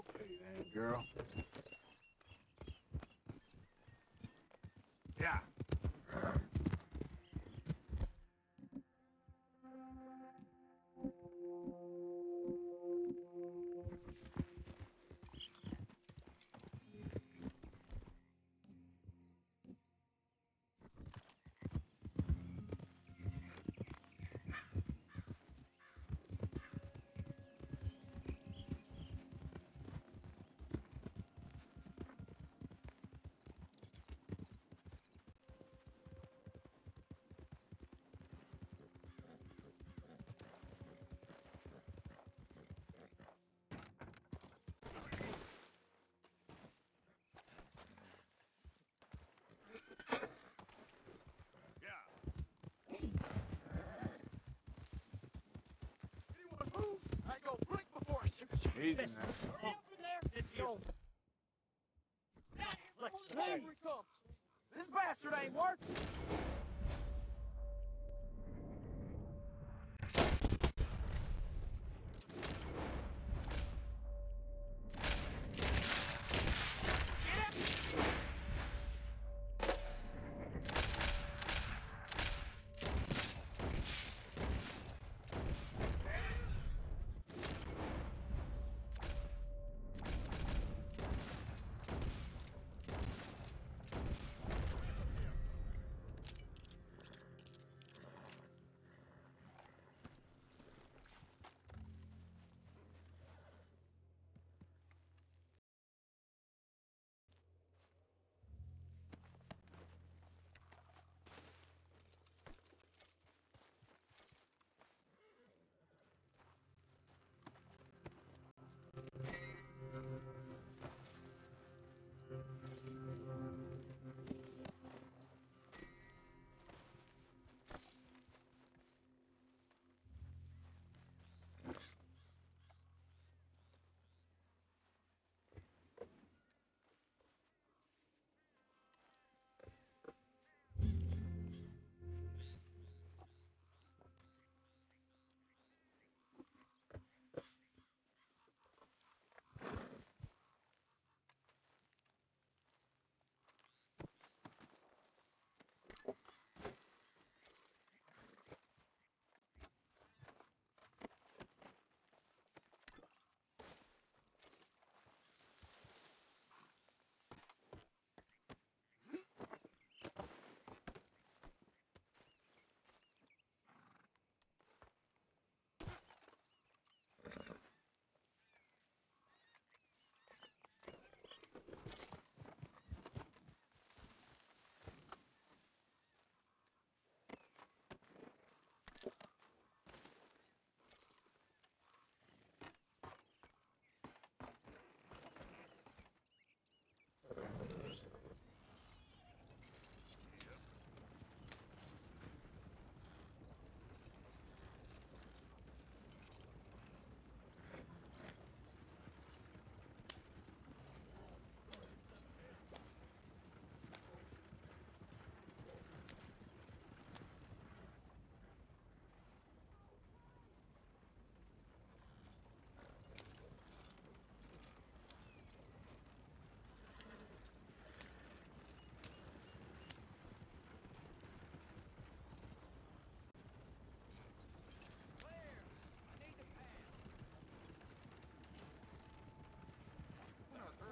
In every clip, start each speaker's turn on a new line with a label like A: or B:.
A: Okay, then, girl. Yeah. Easy now.
B: This bastard ain't working.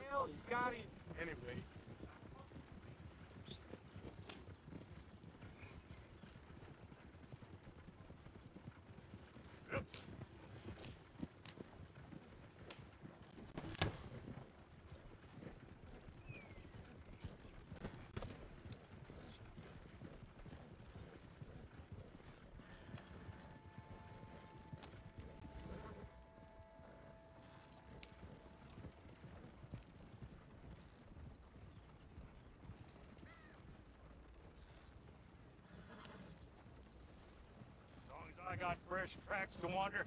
A: Hell, you got him. Anyway. Yep.
C: As long as I got fresh tracks to wander,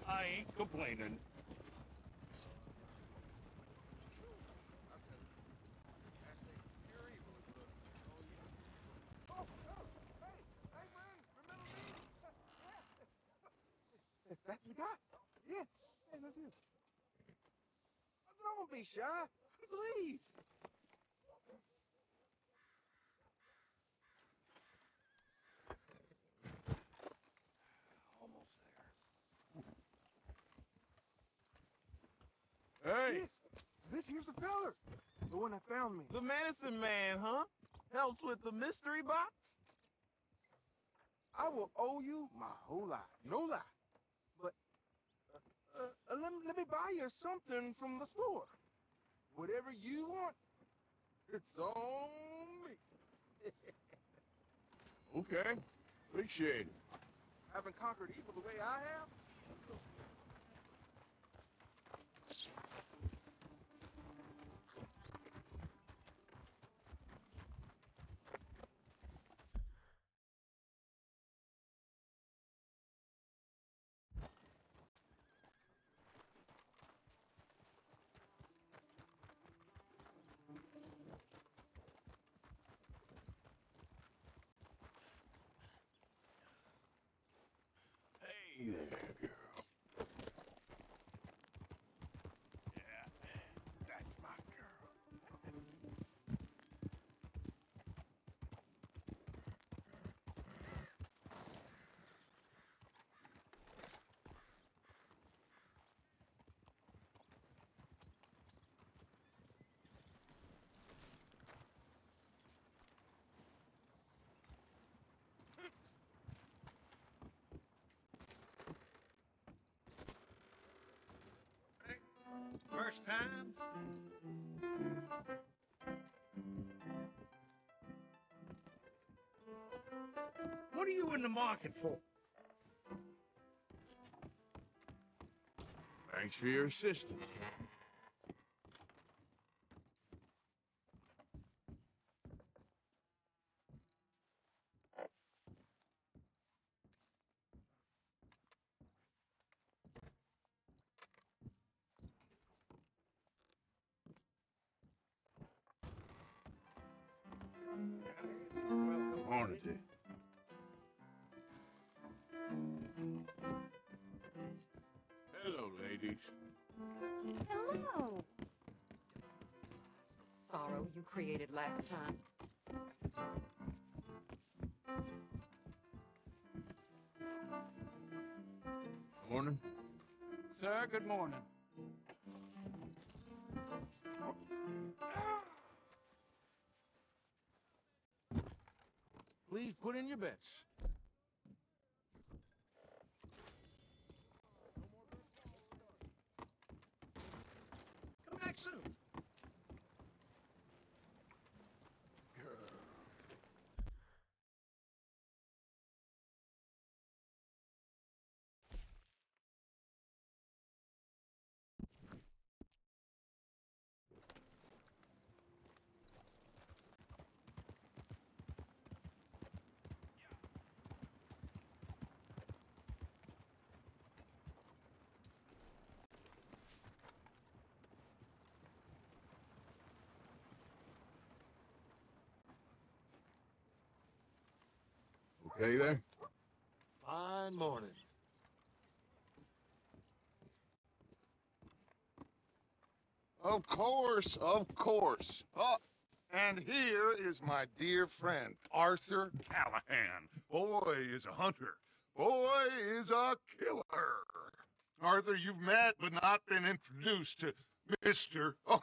C: I ain't complaining.
A: Hey, friend, remember me? That's the guy. Yeah, that's him. No,
B: Don't be shy. Please.
C: Almost there.
A: Hey,
B: This here's the feller. The one that found me.
D: The medicine man, huh? Helps with the mystery box?
B: I will owe you my whole life. No lie. But let me buy you something from the store. Whatever you want, it's on me.
A: okay. Appreciate it.
B: Haven't conquered evil the way I have.
C: Hey there, girl. Yeah, that's my girl. First time? What are you in the market for?
A: Thanks for your assistance. Morning, Jay. Hello, ladies.
E: Hello. Sorrow you created last time.
A: Morning.
C: Sir, good morning.
B: Please put in your bets.
C: Come back soon.
A: Okay there?
B: Fine morning.
F: Of course, of course. Oh, and here is my dear friend, Arthur Callahan. Boy is a hunter. Boy is a killer. Arthur, you've met but not been introduced to Mr. Oh,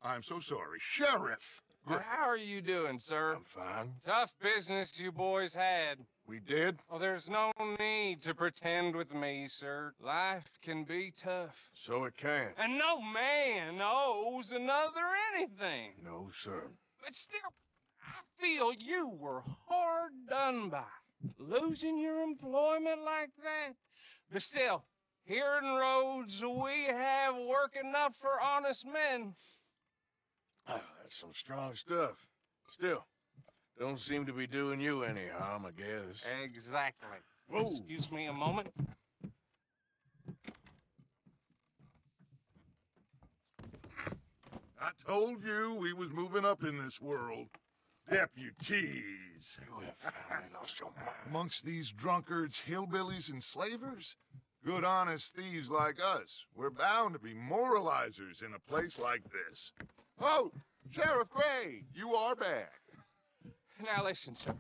F: I'm so sorry, Sheriff.
G: How are you doing, sir?
F: I'm fine.
G: Tough business you boys had.
F: We did?
G: Oh, there's no need to pretend with me, sir. Life can be tough.
A: So it can.
G: And no man owes another anything.
A: No, sir.
G: But still, I feel you were hard done by. Losing your employment like that. But still, here in Rhodes, we have work enough for honest men.
A: Oh, that's some strong stuff. Still, don't seem to be doing you any harm, I guess.
G: Exactly.
A: Whoa.
G: Excuse me a moment.
F: I told you we was moving up in this world. Deputies.
A: You have finally lost your mind.
F: Amongst these drunkards, hillbillies, and slavers, Good, honest thieves like us. We're bound to be moralizers in a place like this. Oh, Sheriff Gray, you are back.
G: Now listen, sir.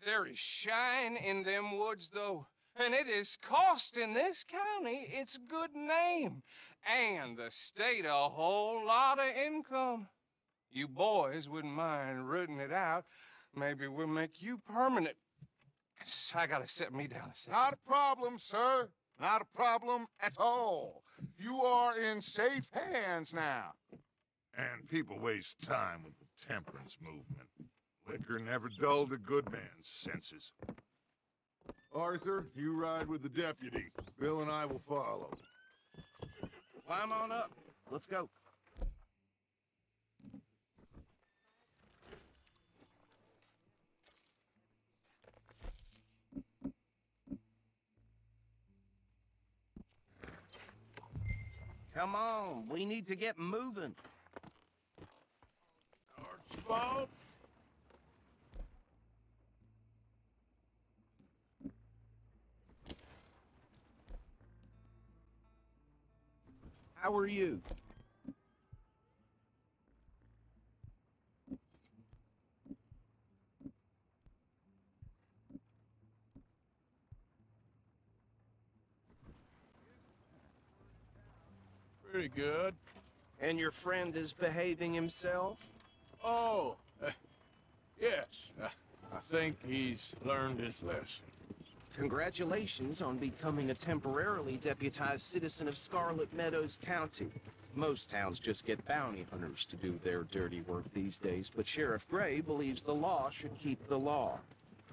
G: There is shine in them woods, though, and it is costing this county its good name and the state a whole lot of income. You boys wouldn't mind rooting it out. Maybe we'll make you permanent. I gotta set me down a second.
F: Not a problem, sir. Not a problem at all. You are in safe hands now. And people waste time with the temperance movement. Liquor never dulled a good man's senses. Arthur, you ride with the deputy. Bill and I will follow.
D: Climb on up. Let's go. Come on, we need to get moving.
A: Archibald?
D: How are you?
A: Pretty good.
D: And your friend is behaving himself?
A: Oh, yes. I think he's learned his lesson.
D: Congratulations on becoming a temporarily deputized citizen of Scarlet Meadows County. Most towns just get bounty hunters to do their dirty work these days, but Sheriff Gray believes the law should keep the law.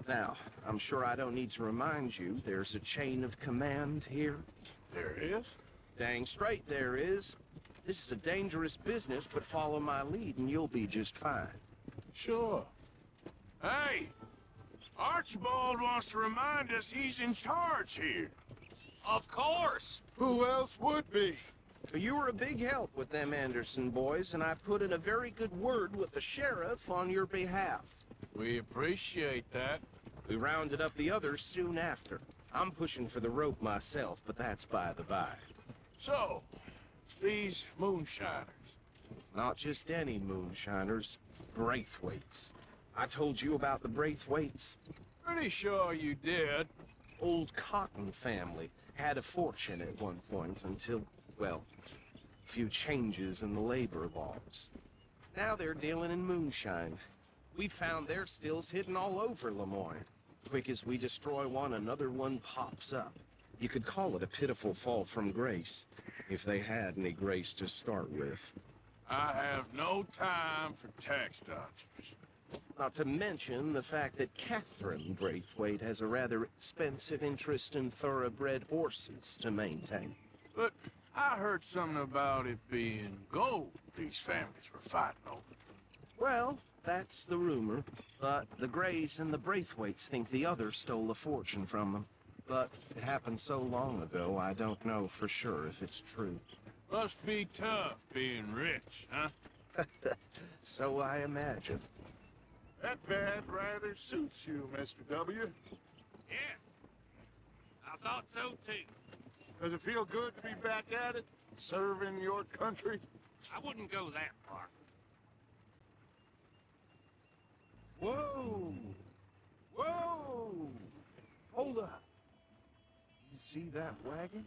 D: Now, I'm sure I don't need to remind you, there's a chain of command here.
A: There is?
D: Dang straight there is. This is a dangerous business, but follow my lead and you'll be just fine.
A: Sure. Hey! Archibald wants to remind us he's in charge here.
G: Of course.
F: Who else would be?
D: You were a big help with them Anderson boys, and I put in a very good word with the sheriff on your behalf.
A: We appreciate that.
D: We rounded up the others soon after. I'm pushing for the rope myself, but that's by the by.
A: So, these moonshiners.
D: Not just any moonshiners, Braithwaites. I told you about the Braithwaites.
A: Pretty sure you did.
D: Old Cotton family had a fortune at one point until, well, a few changes in the labor laws. Now they're dealing in moonshine. We found their stills hidden all over Lemoyne. Quick as we destroy one, another one pops up. You could call it a pitiful fall from grace, if they had any grace to start with.
A: I have no time for tax dodgers.
D: Not to mention the fact that Catherine Braithwaite has a rather expensive interest in thoroughbred horses to maintain.
A: But I heard something about it being gold these families were fighting over.
D: Well, that's the rumor, but the Greys and the Braithwaites think the other stole a fortune from them. But it happened so long ago, I don't know for sure if it's true.
A: Must be tough being rich, huh?
D: So I imagine.
F: That bad rather suits you, Mr. W.
C: Yeah. I thought so, too.
F: Does it feel good to be back at it, serving your country?
C: I wouldn't go that far.
D: Whoa! Whoa! Hold up. You see that wagon?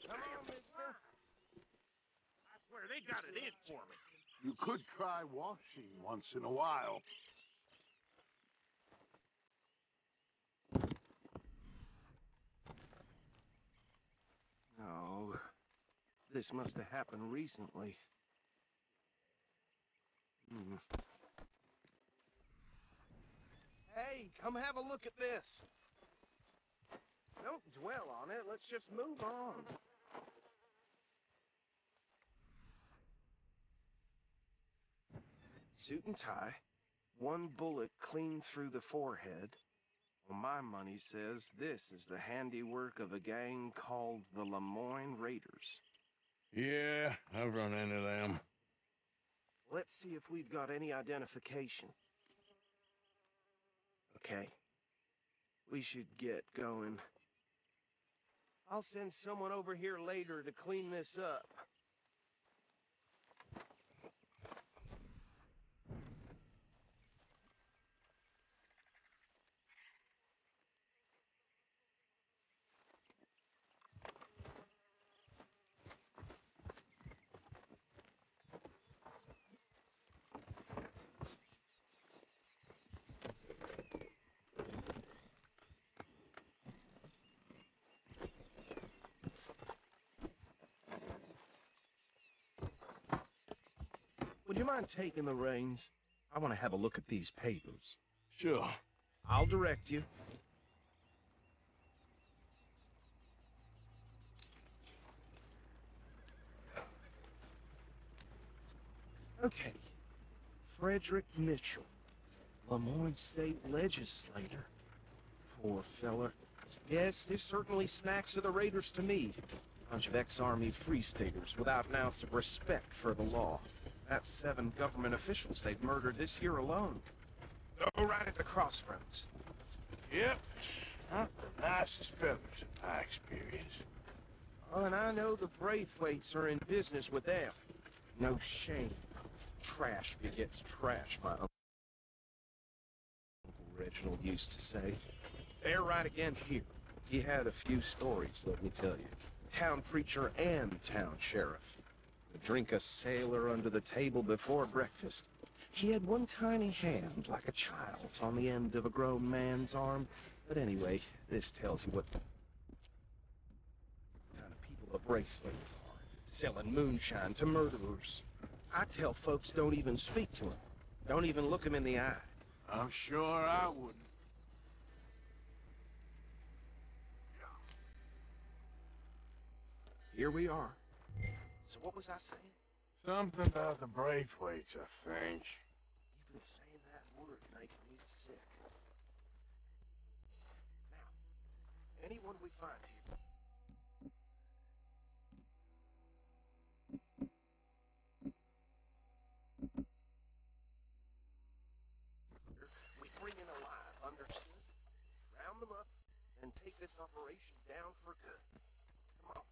C: Come on, mister. I swear they got it in for me.
F: You could try washing once in a while.
D: Oh, this must have happened recently. Hey, come have a look at this. Don't dwell on it. Let's just move on. Suit and tie, one bullet clean through the forehead. Well, my money says this is the handiwork of a gang called the Lemoyne Raiders.
A: Yeah, I've run into them.
D: Let's see if we've got any identification. Okay. We should get going. I'll send someone over here later to clean this up. Would you mind taking the reins? I want to have a look at these papers.
A: Sure.
D: I'll direct you. Okay. Frederick Mitchell, Lemoyne State Legislator. Poor fella. Yes, this certainly smacks of the Raiders to me. Bunch of ex-Army Free Staters without an ounce of respect for the law. That's 7 government officials they've murdered this year alone. Go right at the crossroads.
A: Yep. Not the nicest fellas in my experience.
D: Oh, and I know the Braithwaites are in business with them. No shame. Trash begets trash, my Uncle Reginald used to say. They're right again here. He had a few stories, let me tell you. Town preacher and town sheriff. Would drink a sailor under the table before breakfast. He had one tiny hand, like a child's, on the end of a grown man's arm. But anyway, this tells you what kind of people the Braithwaites are. Selling moonshine to murderers. I tell folks don't even speak to him. Don't even look him in the eye.
A: I'm sure I wouldn't.
D: Here we are. So what was I saying?
A: Something about the Braithwaites, I think.
D: Even saying that word makes me sick. Now, anyone we find here. We bring in alive, understood? Round them up, and take this operation down for good. Come on.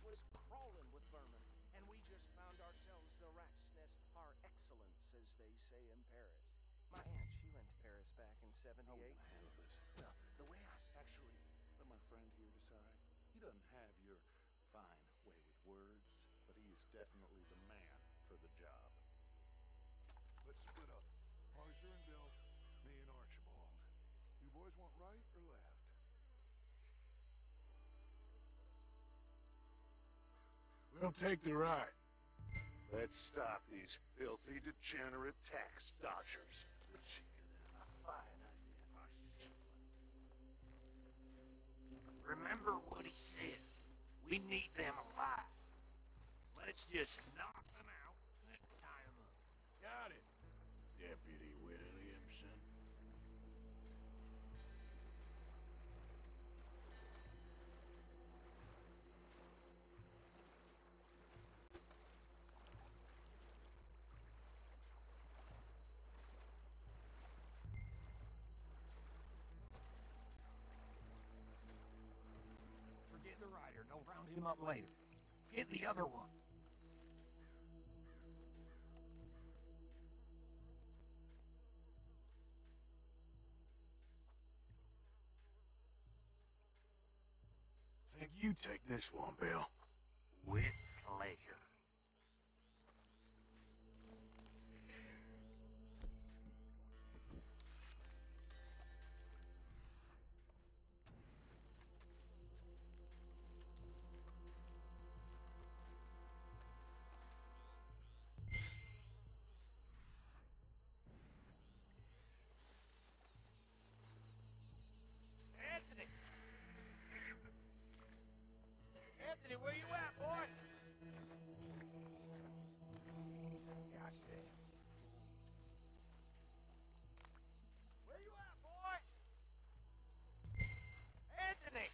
D: Was crawling with vermin, and we just found ourselves the rat's nest par excellence, as they say in Paris. My aunt, she went to Paris back in '78. Well, the way I
F: Actually, let my friend here decide. He doesn't have your fine way with words, but he is definitely the man for the job. Let's split up. Arthur and Bill, me and Archibald. You boys want right or left?
A: We'll take the right.
F: Let's stop these filthy, degenerate tax dodgers. The chicken is a fine idea.
C: Remember what he said. We need them alive. Let's just knock them out and tie them up.
A: Got it, Deputy Williamson.
C: him up later. Get the other one.
A: Think you take this one, Bill.
C: With pleasure. Anthony! Anthony, where you at, boy? Gosh damn. Where you at, boy? Anthony!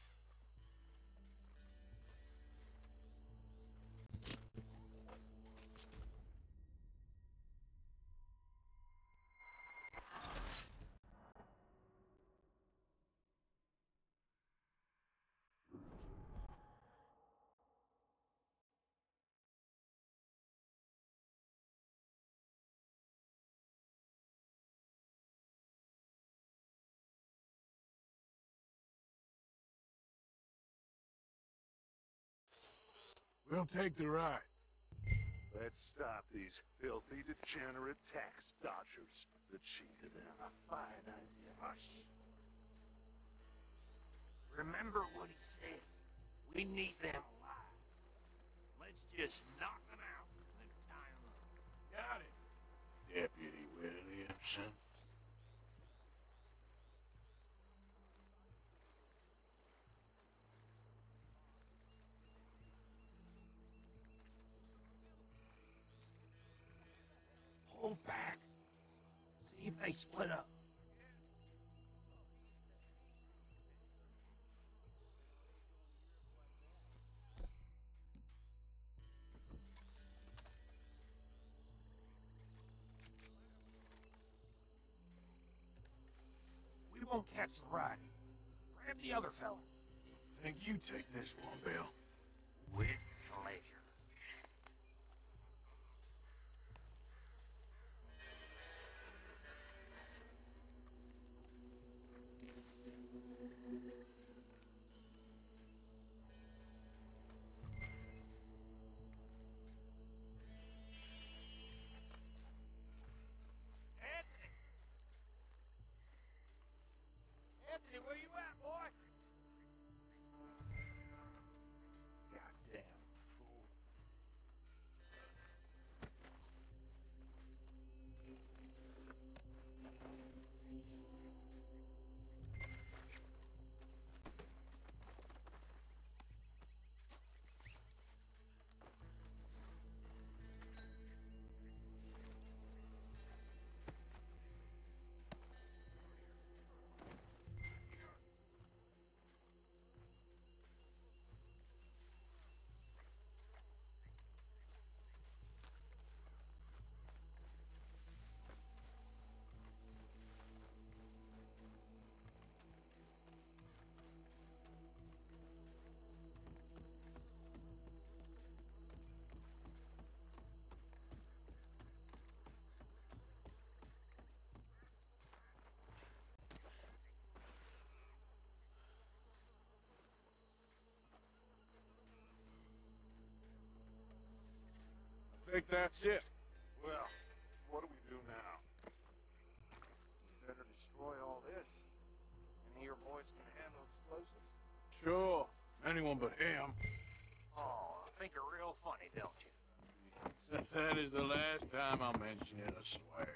A: We'll take the ride.
H: Let's stop these filthy, degenerate tax dodgers that cheated on a fine idea.
C: Hush. Remember what he said. We need them alive. Let's just knock them out and tie them up.
A: Got it, Deputy Williamson.
C: Hold back. See if they split up. We won't catch the ride. Grab the other fella.
A: Think you take this one, Bill.
C: With pleasure. Anthony! Anthony, where you at, boy? Goddamn fool.
A: I think that's it.
H: Well, what do we do now? We better destroy all this. Any of your boys can handle explosives?
A: Sure. Anyone but him.
C: Oh, I think you're real funny, don't you?
A: That is the last time I'll mention it, I swear.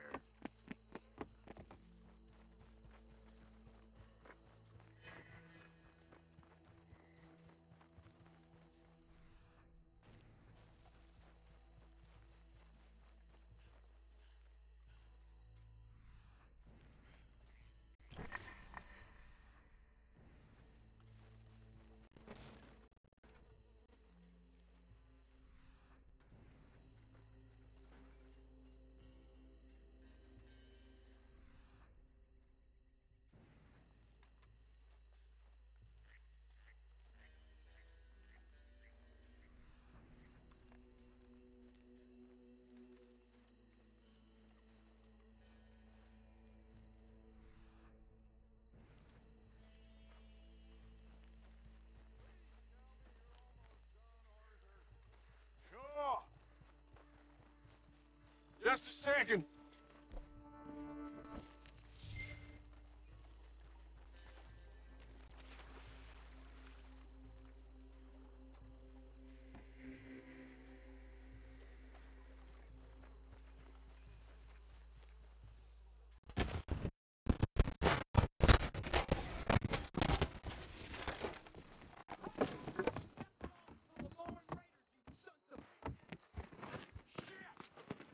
H: Just a second.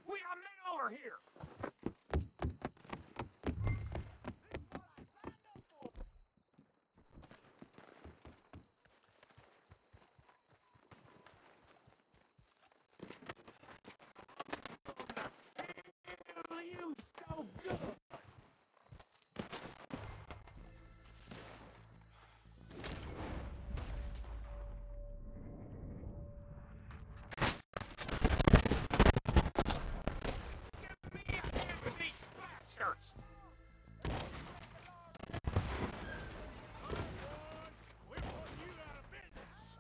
H: We got men over here. You so good. Give me a hand with these bastards. We're putting you out of business.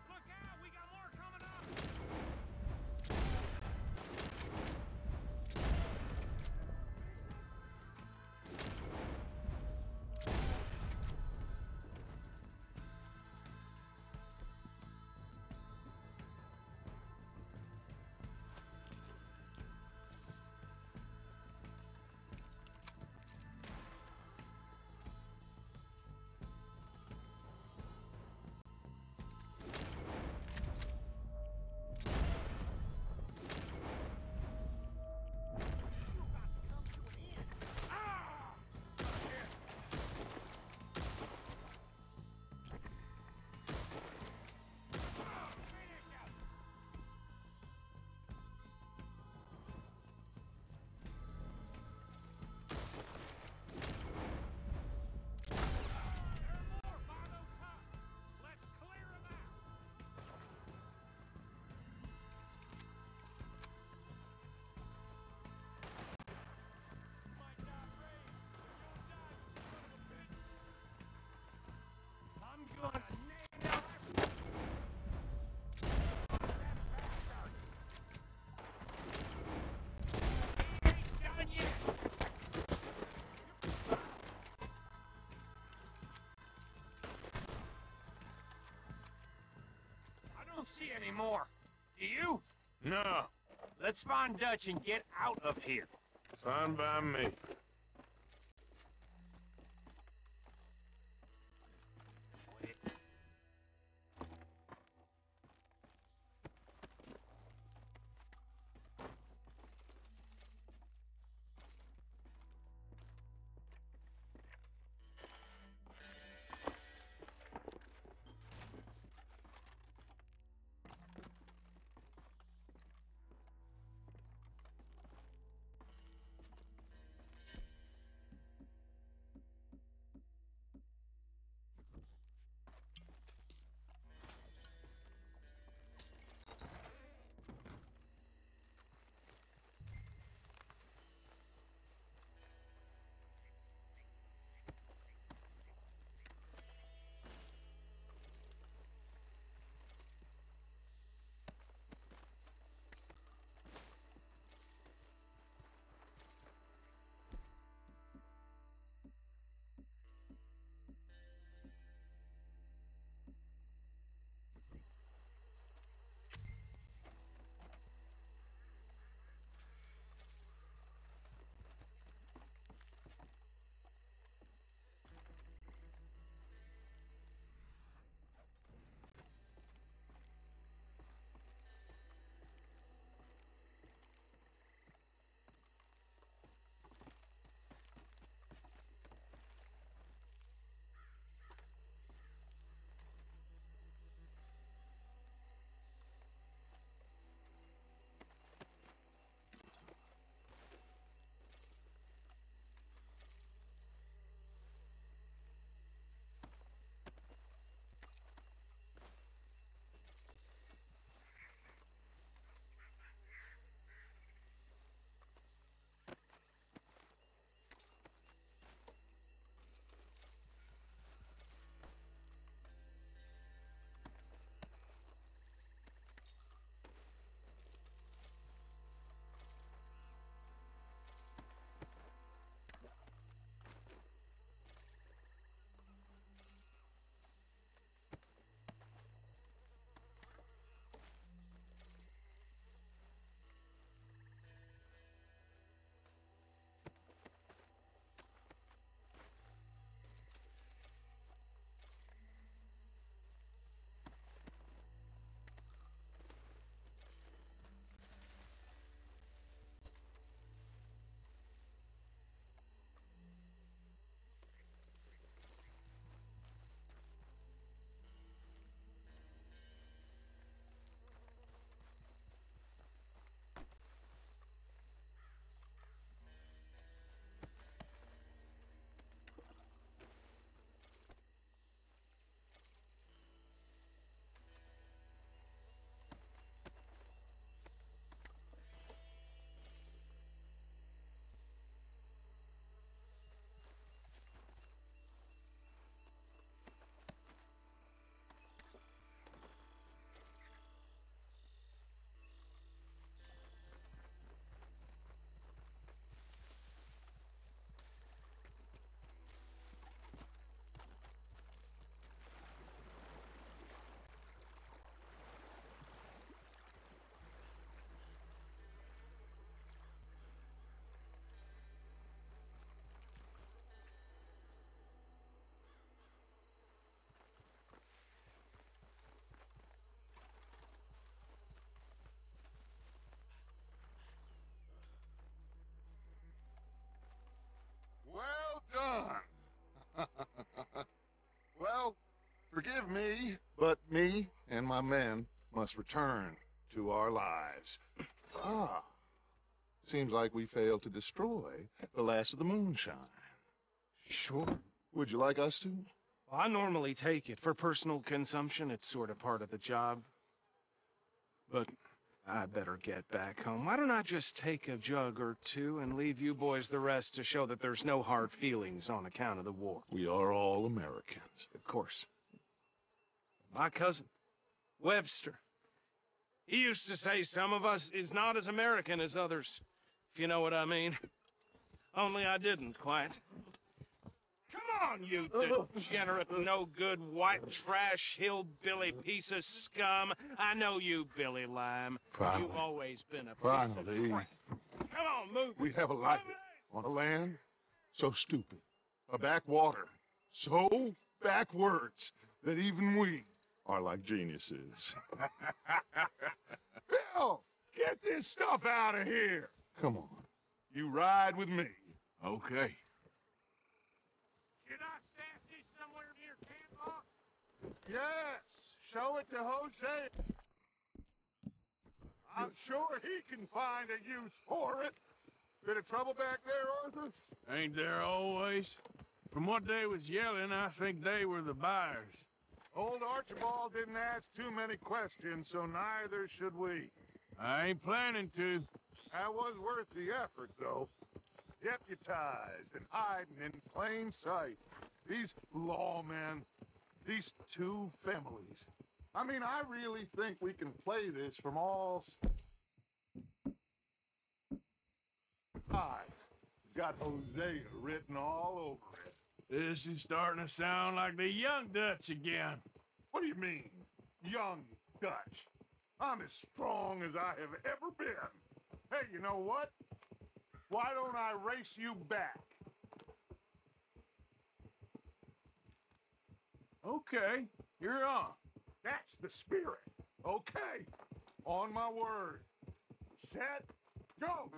H: Look out, we got more coming up. I'm gonna nail every... He ain't done yet. I don't see any more. Do you?
A: No,
H: Let's find Dutch and get out of here.
A: fine by me.
H: Wait.
F: forgive me, but me and my men must return to our lives. Ah, seems like we failed to destroy the last of the moonshine.
D: Sure.
F: Would you like us to?
D: Well, I normally take it. For personal consumption, it's sort of part of the job. But I better get back home. Why don't I just take a jug or two and leave you boys the rest to show that there's no hard feelings on account of the war?
F: We are all Americans.
D: Of course. My cousin, Webster, he used to say some of us is not as American as others, if you know what I mean. Only I didn't quite. Come on, you degenerate, no-good, white trash, hillbilly piece of scum. I know you, Billy Lime.
F: Finally.
D: You've always been a piece
F: Finally.
D: of crap. Come on, move.
F: We have a life on a land so stupid, a backwater so backwards that even we are like geniuses. Bill, get this stuff out of here. Come on, you ride with me.
A: Okay.
C: Should I stash this somewhere near camp, boss?
F: Yes, show it to Jose. I'm sure he can find a use for it. Bit of trouble back there, Arthur?
A: Ain't there always? From what they was yelling, I think they were the buyers.
F: Old Archibald didn't ask too many questions, so neither should we.
A: I ain't planning to.
F: That was worth the effort, though. Deputized and hiding in plain sight. These lawmen, these two families. I mean, I really think we can play this from all sides. It's got Hosea written all over it.
A: This is starting to sound like the young Dutch again.
F: What do you mean, young Dutch? I'm as strong as I have ever been. Hey, you know what? Why don't I race you back?
A: Okay, you're on.
F: That's the spirit. Okay, on my word. Set, go!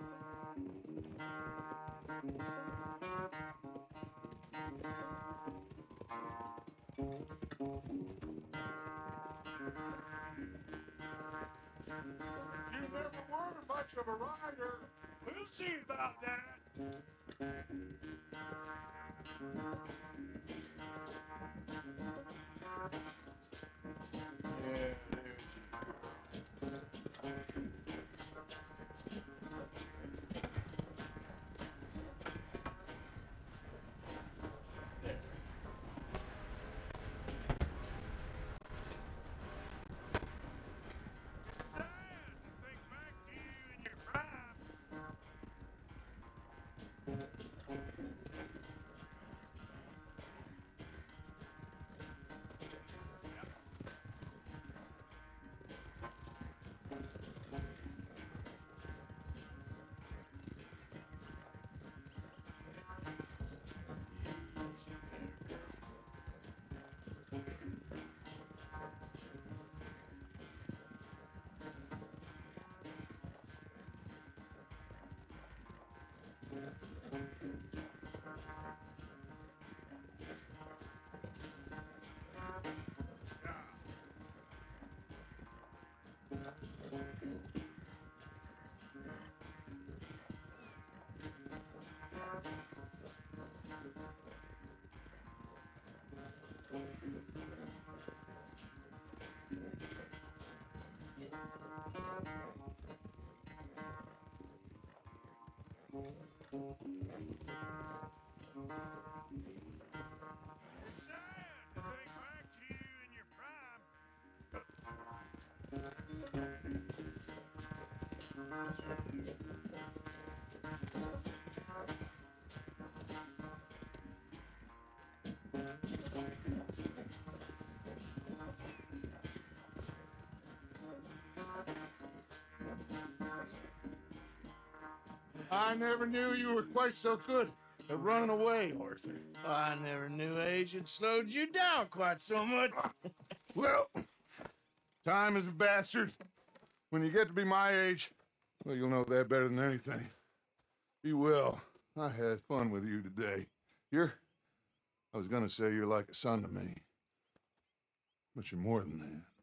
F: You never were much of a rider.
C: We'll see about that.
A: Yeah, there's your girl.
C: Sad to think back to you in your prime. Sad to think back to you in your prime.
F: I never knew you were quite so good at running away, Arthur.
A: I never knew age had slowed you down quite so much.
F: Well, time is a bastard. When you get to be my age, well, you'll know that better than anything. Be well. I had fun with you today. I was gonna say you're like a son to me. But you're more than that.